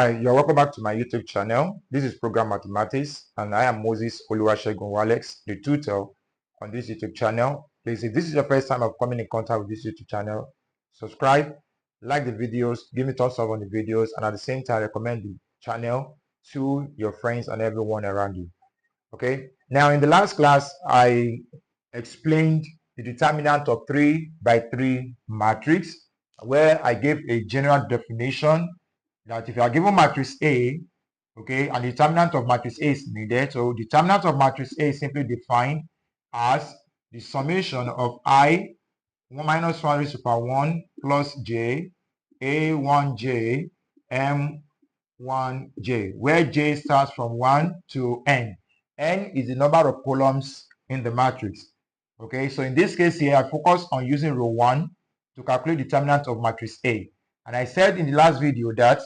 Hi, you're welcome back to my YouTube channel. This is Program Mathematics, and I am Moses Oluwasegun Walex, the tutor on this YouTube channel. Please, if this is your first time of coming in contact with this YouTube channel, subscribe, like the videos, give me thumbs up on the videos, and at the same time, recommend the channel to your friends and everyone around you. Okay. Now, in the last class, I explained the determinant of 3 by 3 matrix, where I gave a general definition that if you are given matrix A, okay, and the determinant of matrix A is needed, so determinant of matrix A is simply defined as the summation of I 1 minus 1 raised to power 1 plus j A1j M1j, where j starts from 1 to n. N is the number of columns in the matrix. Okay, so in this case here, I focus on using row 1 to calculate determinant of matrix A. And I said in the last video that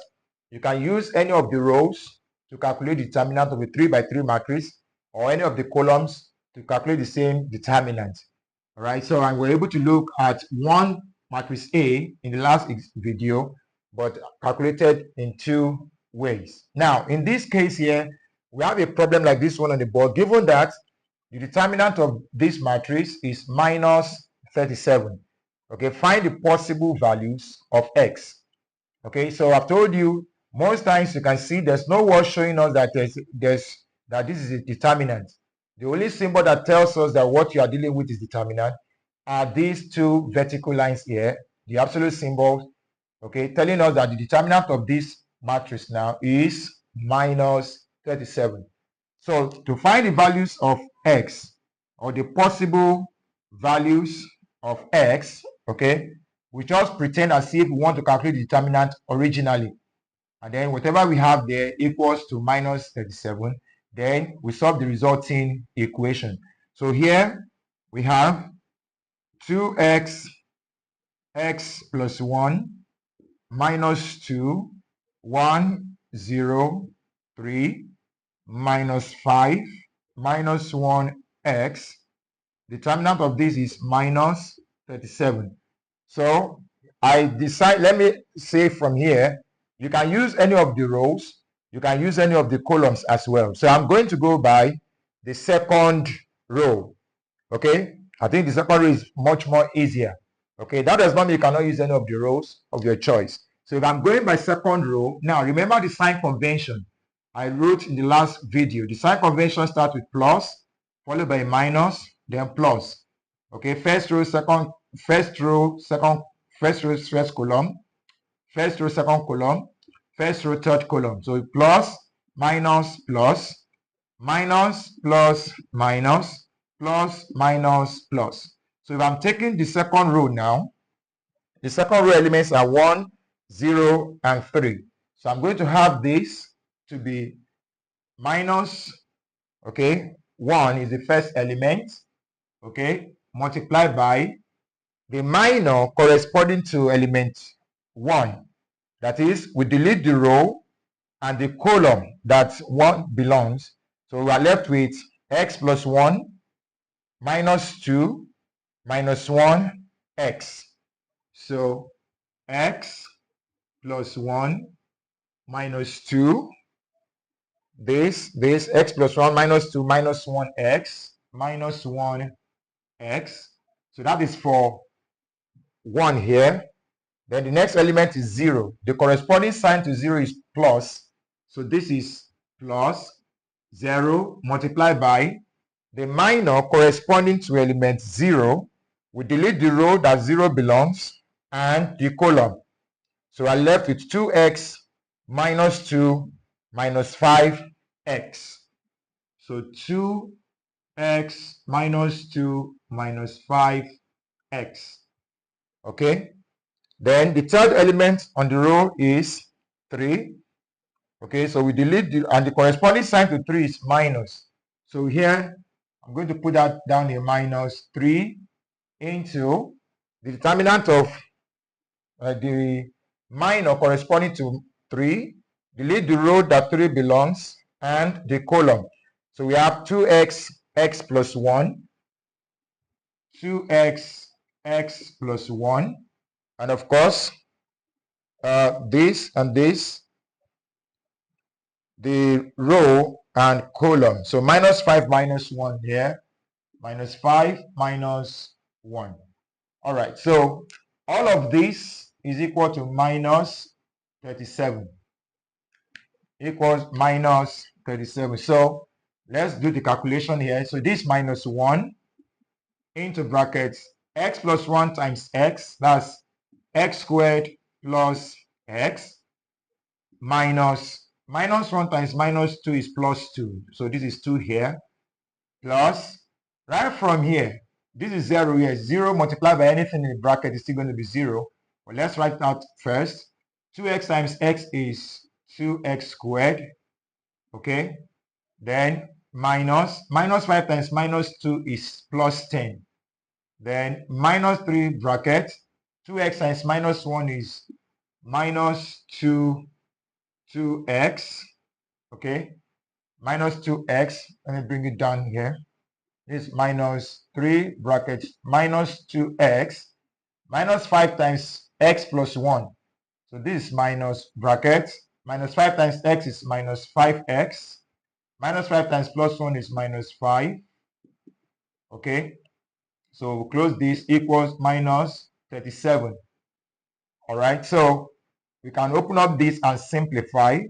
you can use any of the rows to calculate the determinant of a 3 by 3 matrix, or any of the columns to calculate the same determinant. All right, so I were able to look at one matrix A in the last video, but calculated in 2 ways. Now, in this case here, we have a problem like this one on the board, given that the determinant of this matrix is minus 37. Okay, find the possible values of x. Okay, so I've told you most times you can see there's no word showing us that that this is a determinant. The only symbol that tells us that what you are dealing with is determinant are these 2 vertical lines here, the absolute symbol, okay, telling us that the determinant of this matrix now is minus 37. So to find the values of x, or the possible values of x, okay, we just pretend as if we want to calculate the determinant originally. And then whatever we have there equals to minus 37. Then we solve the resulting equation. So here we have 2x x plus 1 minus 2 1 0 3 minus 5 minus 1x. Determinant of this is minus 37. So I decide, let me say from here, you can use any of the rows, you can use any of the columns as well. So I'm going to go by the second row. Okay, I think the second row is much more easier. Okay, that does not mean you cannot use any of the rows of your choice. So if I'm going by second row, now remember the sign convention I wrote in the last video. The sign convention starts with plus, followed by a minus, then plus. Okay, first row, second, first row, second, first row, first column, first row, second column, first row, third column. So plus, minus, plus, minus, plus, minus, plus, minus, plus. So if I'm taking the second row now, the second row elements are 1, 0, and 3. So I'm going to have this to be minus, okay, 1 is the first element, okay, multiplied by the minor corresponding to element 1. That is, we delete the row and the column that 1 belongs. So we are left with x plus 1 minus 2 minus 1 x. So x plus 1 minus 2, this x plus 1 minus 2 minus 1x minus 1x. So that is for 1 here. Then the next element is 0. The corresponding sign to 0 is plus. So this is plus 0 multiplied by the minor corresponding to element 0. We delete the row that 0 belongs and the column. So I left with 2x minus 2 minus 5x. So 2x minus 2 minus 5x. Okay. Then the third element on the row is 3. Okay, so we delete and the corresponding sign to 3 is minus. So here, I'm going to put that down here, minus 3 into the determinant of the minor corresponding to 3, delete the row that 3 belongs, and the column. So we have 2x x plus 1, 2x x plus 1, and of course, this and this, the row and column. So minus 5 minus 1 here, minus 5 minus 1. All right, so all of this is equal to minus 37, equals minus 37. So let's do the calculation here. So this minus 1 into brackets x plus 1 times x, that's x squared plus x, minus 1 times minus 2 is plus 2. So this is 2 here, plus, right from here, this is 0 here. 0 multiplied by anything in the bracket is still going to be 0. But let's write it out first. 2x times x is 2x squared. Okay. Then minus 5 times minus 2 is plus 10. Then minus 3 bracket. 2x times minus 1 is minus 2x. Okay. Minus 2x. Let me bring it down here. Is minus 3 brackets minus 2x minus 5 times x plus 1. So this is minus bracket minus 5 times x is minus 5x minus 5 times plus 1 is minus 5. Okay, so we'll close this, equals minus 37. All right, so we can open up this and simplify.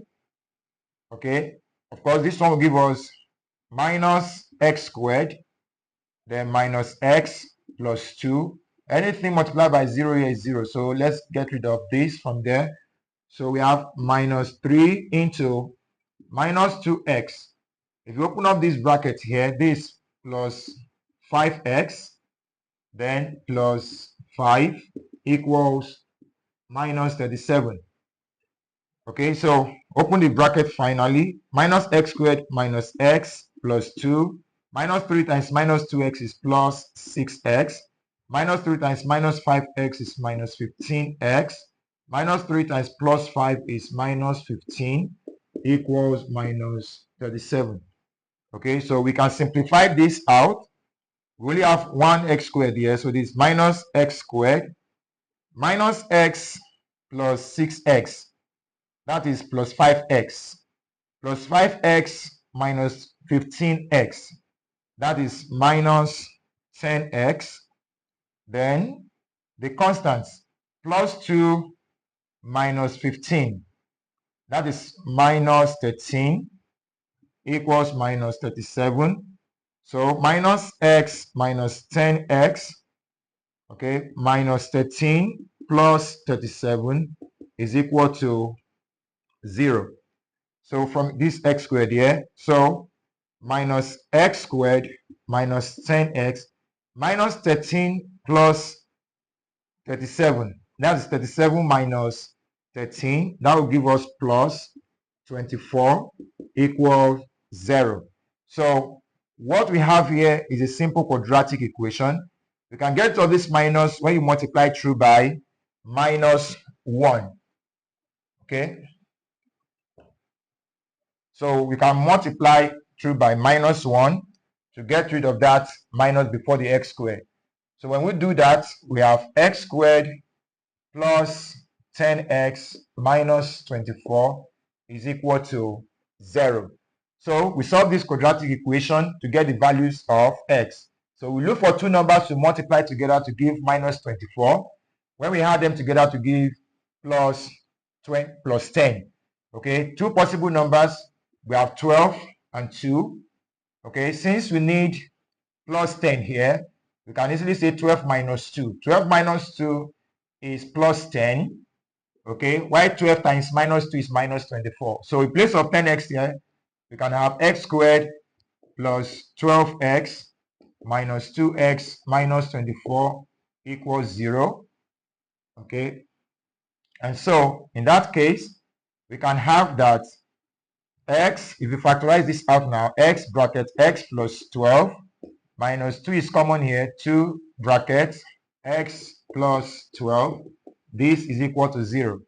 Okay, of course this one will give us minus x squared, then minus x plus 2. Anything multiplied by 0 here is 0. So let's get rid of this from there. So we have minus 3 into minus 2x. If you open up this bracket here, this plus 5x, then plus 5 equals minus 37. Okay, so open the bracket finally. Minus x squared minus x plus 2. Minus 3 times minus 2x is plus 6x. Minus 3 times minus 5x is minus 15x. Minus 3 times plus 5 is minus 15 equals minus 37. Okay, so we can simplify this out. We only have 1x squared here. So this minus x squared minus x plus 6x. That is plus 5x. Plus 5x minus 15x. That is minus 10x. Then the constants, plus 2 minus 15. That is minus 13 equals minus 37. So minus x minus 10x, okay, minus 13 plus 37 is equal to 0. So from this x squared here, so minus x squared minus 10x minus 13 plus 37. That is 37 minus 13. That will give us plus 24 equals 0. So what we have here is a simple quadratic equation. You can get to this minus when you multiply through by minus 1. Okay. So we can multiply through by minus 1 to get rid of that minus before the x squared. So when we do that, we have x squared plus 10x minus 24 is equal to 0. So we solve this quadratic equation to get the values of x. So we look for two numbers to multiply together to give minus 24. When we add them together to give plus 10. Okay, two possible numbers. We have 12 and 2. Okay, since we need plus 10 here, we can easily say 12 minus 2. 12 minus 2 is plus 10. Okay, while 12 times minus 2 is minus 24. So in place of 10x here, we can have x squared plus 12x minus 2x minus 24 equals 0. Okay, and so in that case, we can have that x, if you factorize this out now, x bracket x plus 12 minus 2 is common here, 2 brackets x plus 12. This is equal to 0.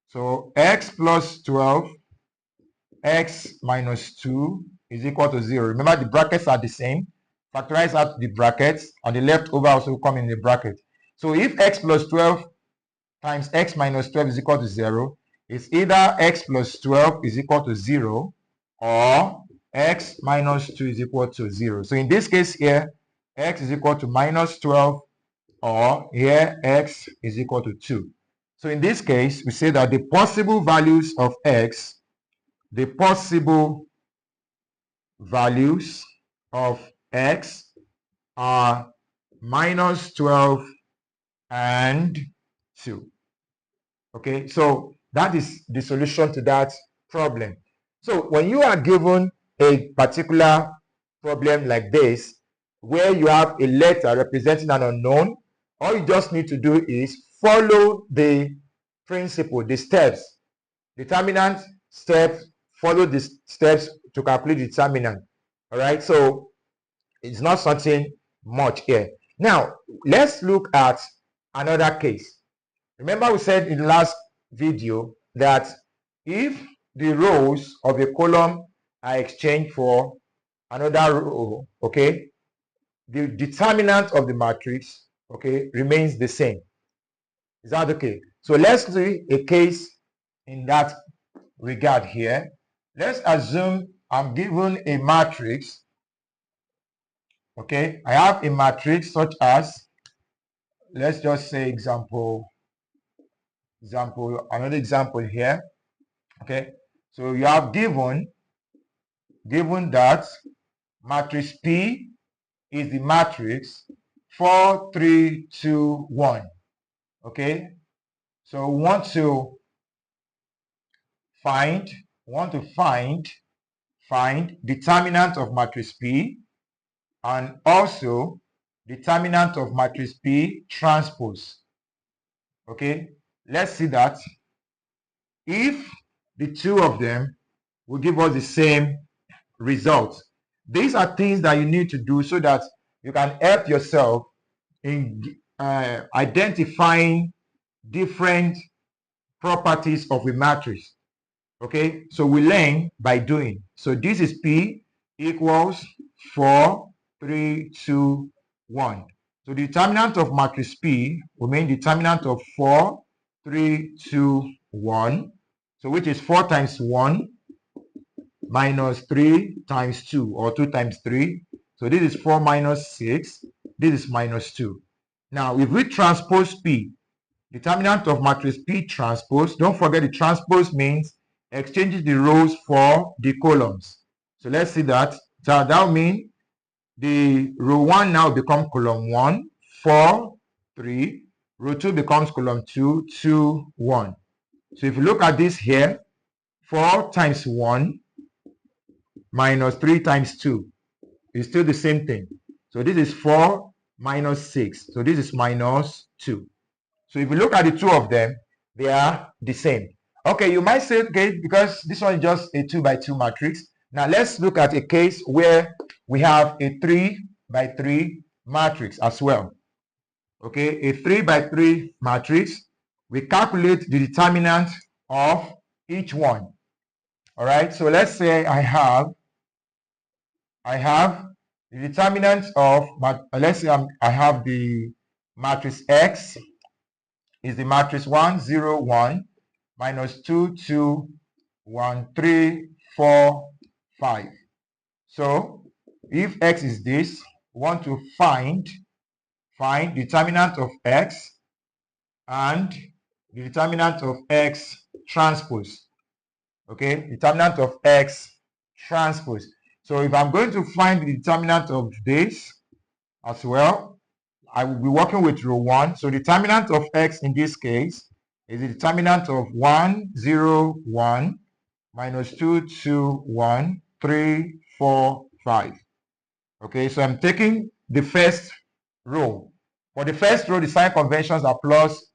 So x plus 12, x minus 2 is equal to 0. Remember, the brackets are the same. Factorize out the brackets, and the leftover also come in the bracket. So if x plus 12 times x minus 12 is equal to 0, it's either x plus 12 is equal to 0 or x minus 2 is equal to 0. So in this case here, x is equal to minus 12, or here x is equal to 2. So in this case, we say that the possible values of x, the possible values of x are minus 12 and 2. Okay, so that is the solution to that problem. So when you are given a particular problem like this, where you have a letter representing an unknown, all you just need to do is follow the principle, the steps, determinant steps, follow the steps to calculate the determinant. All right, so it's not something much here. Now, let's look at another case. Remember we said in the last video that if the rows of a column are exchanged for another row, okay, the determinant of the matrix, okay, remains the same. Is that okay? So let's do a case in that regard here. Let's assume I'm given a matrix, okay. I have a matrix such as, let's just say another example here, okay. So you have given that matrix P is the matrix 4, 3, 2, 1. Okay, so we want to find determinant of matrix P and also determinant of matrix P transpose. Okay, let's see that if the two of them will give us the same result. These are things that you need to do so that you can help yourself in identifying different properties of a matrix. Okay, so we learn by doing. So this is P equals 4, 3, 2, 1. So the determinant of matrix P will mean determinant of 4, 3, 2, 1. So which is 4 times 1 minus 3 times 2, or 2 times 3. So this is 4 minus 6. This is minus 2. Now, if we transpose P, determinant of matrix P transpose, don't forget the transpose means exchanges the rows for the columns. So let's see that. So that will mean the row 1 now becomes column 1, 4, 3. Row 2 becomes column 2, 2, 1. So if you look at this here, 4 times 1 minus 3 times 2 is still the same thing. So this is 4 minus 6. So this is minus 2. So if you look at the two of them, they are the same. Okay, you might say, okay, because this one is just a 2 by 2 matrix. Now let's look at a case where we have a 3 by 3 matrix as well. Okay, a 3 by 3 matrix. We calculate the determinant of each one. All right, so let's say I have the determinant of, let's say I have the matrix X is the matrix 1, 0, 1, minus 2, 2, 1, 3, 4, 5. So if X is this, we want to find determinant of X and the determinant of X transpose. Okay, determinant of X transpose. So if I'm going to find the determinant of this as well, I will be working with row 1. So determinant of X in this case is the determinant of 1, 0, 1, minus 2, 2, 1, 3, 4, 5. Okay, so I'm taking the first row. For the first row, the sign conventions are plus,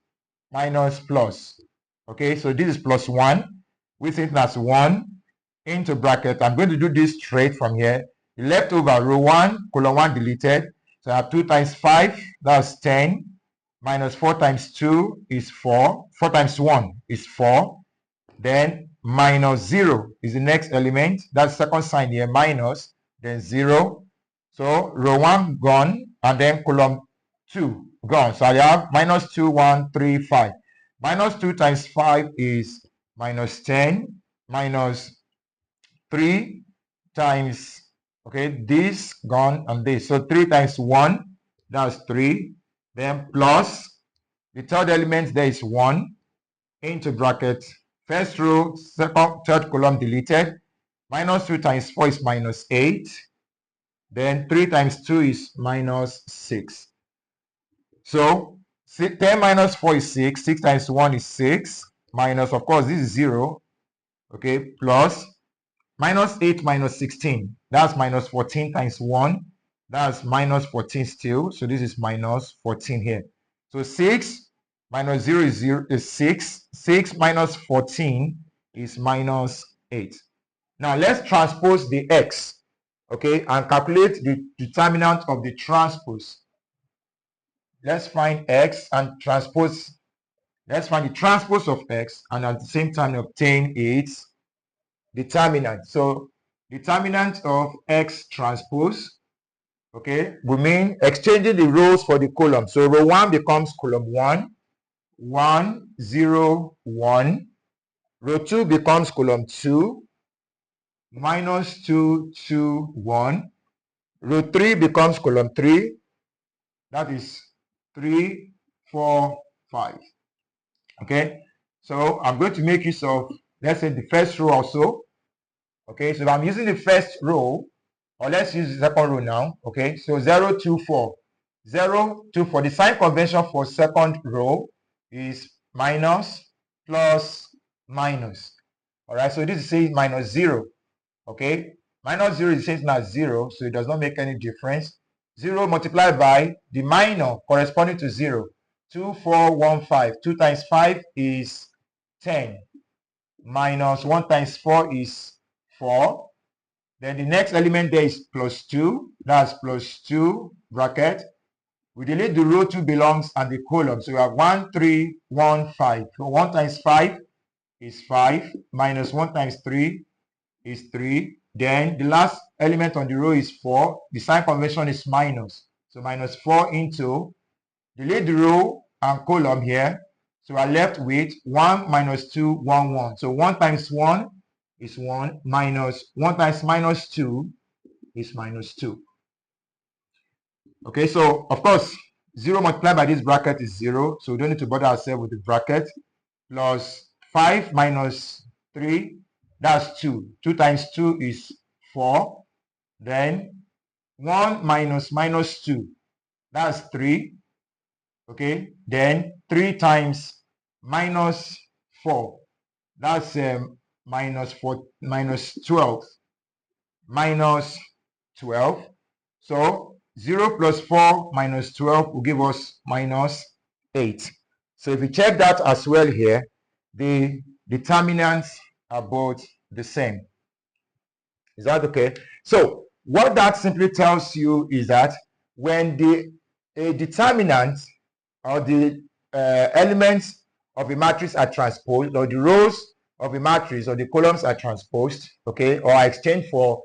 minus, plus. Okay, so this is plus 1. We think that's 1 into bracket. I'm going to do this straight from here. The leftover row 1, column 1 deleted. So I have 2 times 5, that's 10. Minus 4 times 2 is 4. 4 times 1 is 4. Then minus 0 is the next element. That's second sign here, minus, then 0. So row 1 gone, and then column 2 gone. So I have minus 2, 1, 3, 5. Minus 2 times 5 is minus 10. Minus 3 times, okay, this gone and this. So 3 times 1, that's 3. Then plus the third element there is 1 into bracket. First row, third column deleted. Minus 2 times 4 is minus 8. Then 3 times 2 is minus 6. So 10 minus 4 is 6. 6 times 1 is 6. Minus, of course, this is 0. Okay, plus minus 8 minus 16. That's minus 14 times 1. That's minus 14 still. So this is minus 14 here. So 6 minus 0 is 0 is 6. 6 minus 14 is minus 8. Now let's transpose the x, okay, and calculate the determinant of the transpose. Let's find x and transpose. Let's find the transpose of x and at the same time obtain its determinant. So determinant of x transpose, okay, we mean exchanging the rows for the column. So row 1 becomes column 1, 1, 0, 1. Row 2 becomes column 2, minus 2, 2, 1. Row 3 becomes column 3. That is 3, 4, 5. Okay, so I'm going to make use of, let's say, the first row also. Okay, so if I'm using the first row, or let's use the second row now. Okay, so 0, 2, 4. 0, 2, 4. The sign convention for second row is minus, plus, minus. All right, so this is saying minus 0. Okay, minus 0 is saying now 0, so it does not make any difference. 0 multiplied by the minor corresponding to 0. 2, 4, 1, 5. 2 times 5 is 10. Minus 1 times 4 is 4. Then the next element there is plus 2. That's plus 2 bracket. We delete the row 2 belongs and the column. So we have 1, 3, 1, 5. So 1 times 5 is 5. Minus 1 times 3 is 3. Then the last element on the row is 4. The sign convention is minus. So minus 4 into, delete the row and column here. So we are left with 1 minus 2, 1, 1. So 1 times 1 is 1, minus 1 times minus 2 is minus 2. Okay, so of course, 0 multiplied by this bracket is 0. So we don't need to bother ourselves with the bracket. Plus 5 minus 3, that's 2. 2 times 2 is 4. Then 1 minus minus 2, that's 3. Okay, then 3 times minus 4, that's minus 4, minus 12. Minus 12. So 0 plus 4 minus 12 will give us minus 8. So if we check that as well here, the determinants are both the same. Is that okay? So what that simply tells you is that when a determinant or the elements of a matrix are transposed, or the rows of a matrix or the columns are transposed, okay, or are exchanged for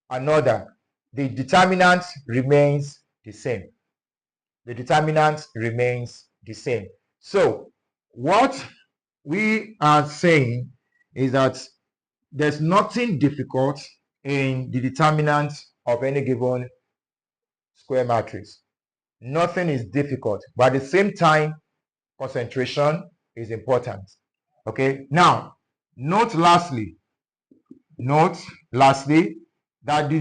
another, the determinant remains the same. The determinant remains the same. So what we are saying is that there's nothing difficult in the determinant of any given square matrix. Nothing is difficult, but at the same time, concentration is important. Okay, now note lastly that the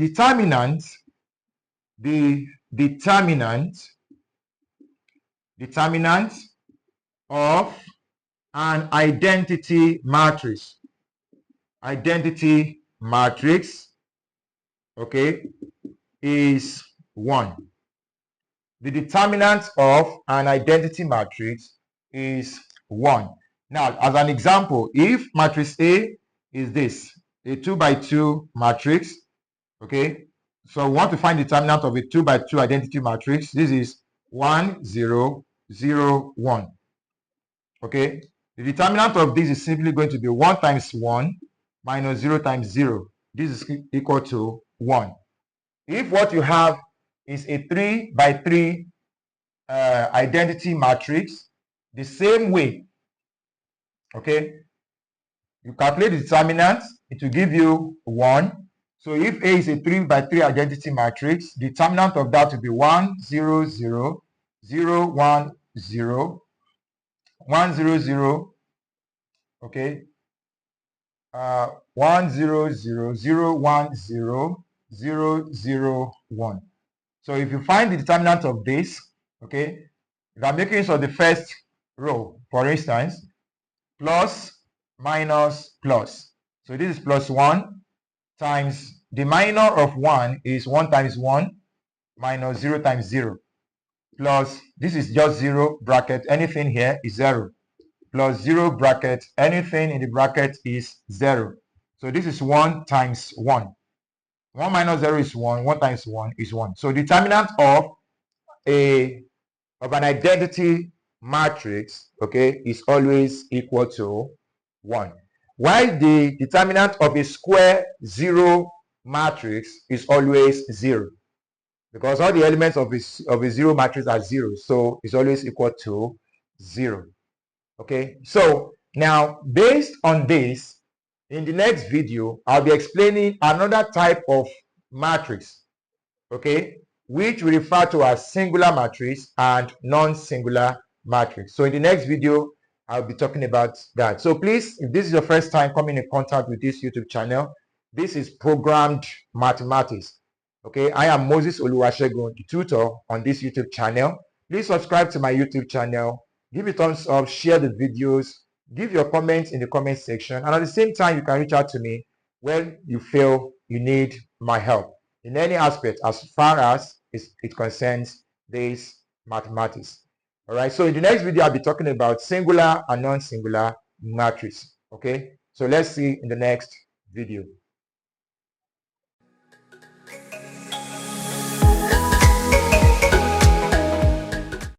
determinant of an identity matrix, okay, is 1. The determinant of an identity matrix is 1. Now, as an example, if matrix A is this, a 2 by 2 matrix, okay, so we want to find the determinant of a 2 by 2 identity matrix. This is 1, 0, 0, 1. Okay, the determinant of this is simply going to be 1 times 1 minus 0 times 0. This is equal to 1. If what you have is a 3 by 3 identity matrix, the same way, okay, You calculate the determinant, it will give you 1. So if A is a 3 by 3 identity matrix, the determinant of that will be 1, 0, 0, 0, 1, 0, 1, 0, 0, okay, 1, 0, 0, 0, 1, 0, 0, 0, 1. So if you find the determinant of this, okay, if I'm making use of the first row, for instance, plus, minus, plus. So this is plus 1 times the minor of 1 is 1 times 1 minus 0 times 0. Plus, this is just 0 bracket, anything here is 0. Plus 0 bracket, anything in the bracket is 0. So this is 1 times 1. 1 minus 0 is 1, 1 times 1 is 1. So determinant of an identity matrix, okay, is always equal to 1. While the determinant of a square 0 matrix is always 0. Because all the elements of a 0 matrix are 0. So it's always equal to 0. Okay, so now based on this, in the next video, I'll be explaining another type of matrix, okay, which we refer to as singular matrix and non-singular matrix. So in the next video, I'll be talking about that. So please, if this is your first time coming in contact with this YouTube channel, this is Programmed Mathematics. Okay, I am Moses Oluwasegun, the tutor on this YouTube channel. Please subscribe to my YouTube channel, give it thumbs up, share the videos, give your comments in the comment section, and at the same time, you can reach out to me when you feel you need my help in any aspect as far as it concerns this mathematics. All right, so in the next video, I'll be talking about singular and non-singular matrix. Okay, so let's see in the next video.